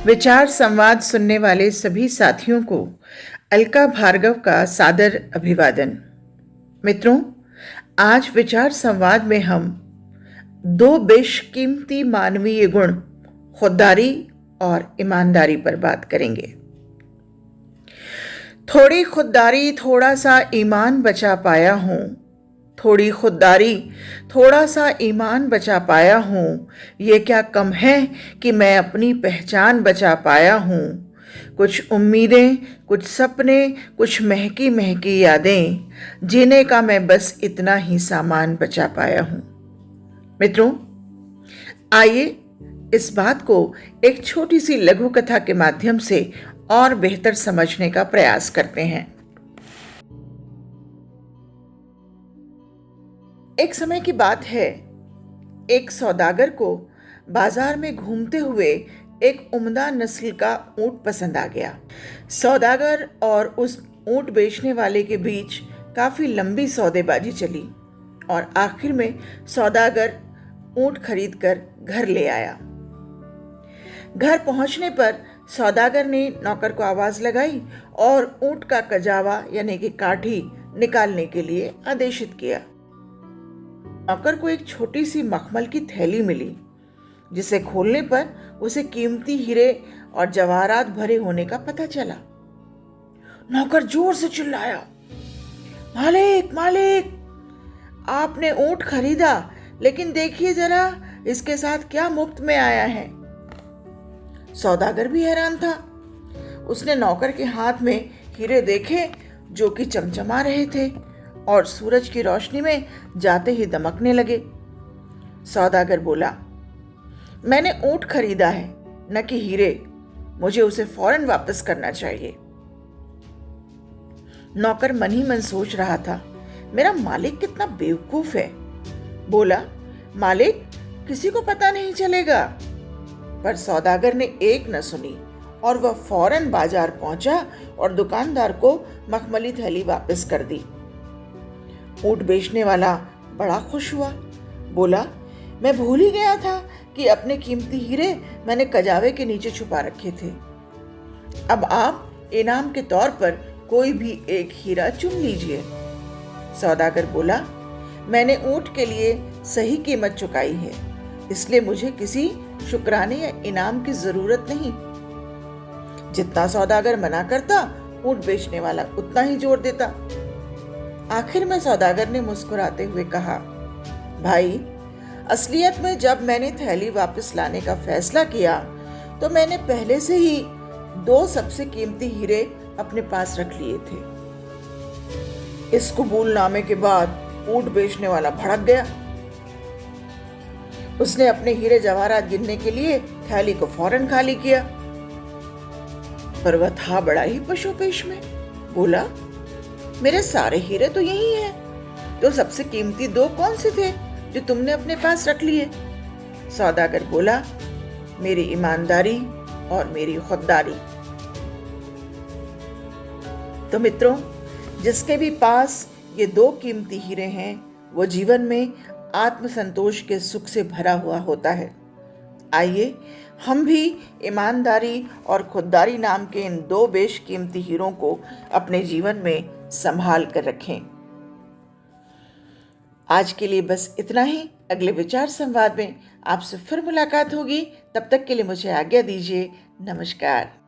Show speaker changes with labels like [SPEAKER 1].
[SPEAKER 1] विचार संवाद सुनने वाले सभी साथियों को अलका भार्गव का सादर अभिवादन। मित्रों, आज विचार संवाद में हम दो बेशकीमती मानवीय गुण खुददारी और ईमानदारी पर बात करेंगे। थोड़ी खुददारी थोड़ा सा ईमान बचा पाया हूं, थोड़ी खुददारी थोड़ा सा ईमान बचा पाया हूं। ये क्या कम है कि मैं अपनी पहचान बचा पाया हूं। कुछ उम्मीदें, कुछ सपने, कुछ महकी महकी यादें, जीने का मैं बस इतना ही सामान बचा पाया हूं। मित्रों, आइए इस बात को एक छोटी सी लघु कथा के माध्यम से और बेहतर समझने का प्रयास करते हैं। एक समय की बात है, एक सौदागर को बाजार में घूमते हुए एक उम्दा नस्ल का ऊंट पसंद आ गया। सौदागर और उस ऊंट बेचने वाले के बीच काफी लंबी सौदेबाजी चली और आखिर में सौदागर ऊंट खरीदकर घर ले आया। घर पहुंचने पर सौदागर ने नौकर को आवाज लगाई और ऊंट का कजावा यानी कि काठी निकालने के लिए आदेशित किया। नौकर को एक छोटी सी मखमल की थैली मिली, जिसे खोलने पर उसे कीमती हीरे और जवाहरात भरे होने का पता चला। नौकर जोर से चिल्लाया, मालिक मालिक, आपने ऊंट खरीदा, लेकिन देखिए जरा इसके साथ क्या मुफ्त में आया है। सौदागर भी हैरान था। उसने नौकर के हाथ में हीरे देखे जो कि चमचमा रहे थे और सूरज की रोशनी में जाते ही दमकने लगे। सौदागर बोला, मैंने ऊंट खरीदा है, न कि हीरे। मुझे उसे फौरन वापस करना चाहिए। नौकर मन ही मन सोच रहा था, मेरा मालिक कितना बेवकूफ है। बोला, मालिक, किसी को पता नहीं चलेगा। पर सौदागर ने एक न सुनी और वह फौरन बाजार पहुंचा और दुकानदार को मखमली थैली वापस कर दी। ऊंट बेचने वाला बड़ा खुश हुआ। बोला, मैं भूल ही गया था कि अपने कीमती हीरे मैंने कजावे के नीचे छुपा रखे थे। अब आप इनाम के तौर पर कोई भी एक हीरा चुन लीजिए। सौदागर बोला, मैंने ऊंट के लिए सही कीमत चुकाई है, इसलिए मुझे किसी शुक्राने या इनाम की जरूरत नहीं। जितना सौदागर मना करता, ऊंट बेचने वाला उतना ही जोर देता। आखिर में सौदागर ने मुस्कुराते हुए कहा, भाई, असलियत में जब मैंने थैली वापस लाने का फैसला किया तो मैंने पहले से ही दो सबसे कीमती हीरे अपने पास रख लिए थे। इस कबूलनामे के बाद ऊंट बेचने वाला भड़क गया। उसने अपने हीरे जवाहरात गिनने के लिए थैली को फौरन खाली किया। पर वह था बड़ा ही पशुपेश में। बोला, मेरे सारे हीरे तो यही हैं, तो सबसे कीमती दो कौन से थे जो तुमने अपने पास रख लिए? सौदागर बोला, मेरी ईमानदारी और मेरी खुददारी। तो मित्रों, जिसके भी पास ये दो कीमती हीरे हैं, वो जीवन में आत्मसंतोष के सुख से भरा हुआ होता है। आइए हम भी ईमानदारी और खुददारी नाम के इन दो बेशकीमती हीरों को अपने जीवन में संभाल कर रखें। आज के लिए बस इतना ही। अगले विचार संवाद में आपसे फिर मुलाकात होगी। तब तक के लिए मुझे आज्ञा दीजिए। नमस्कार।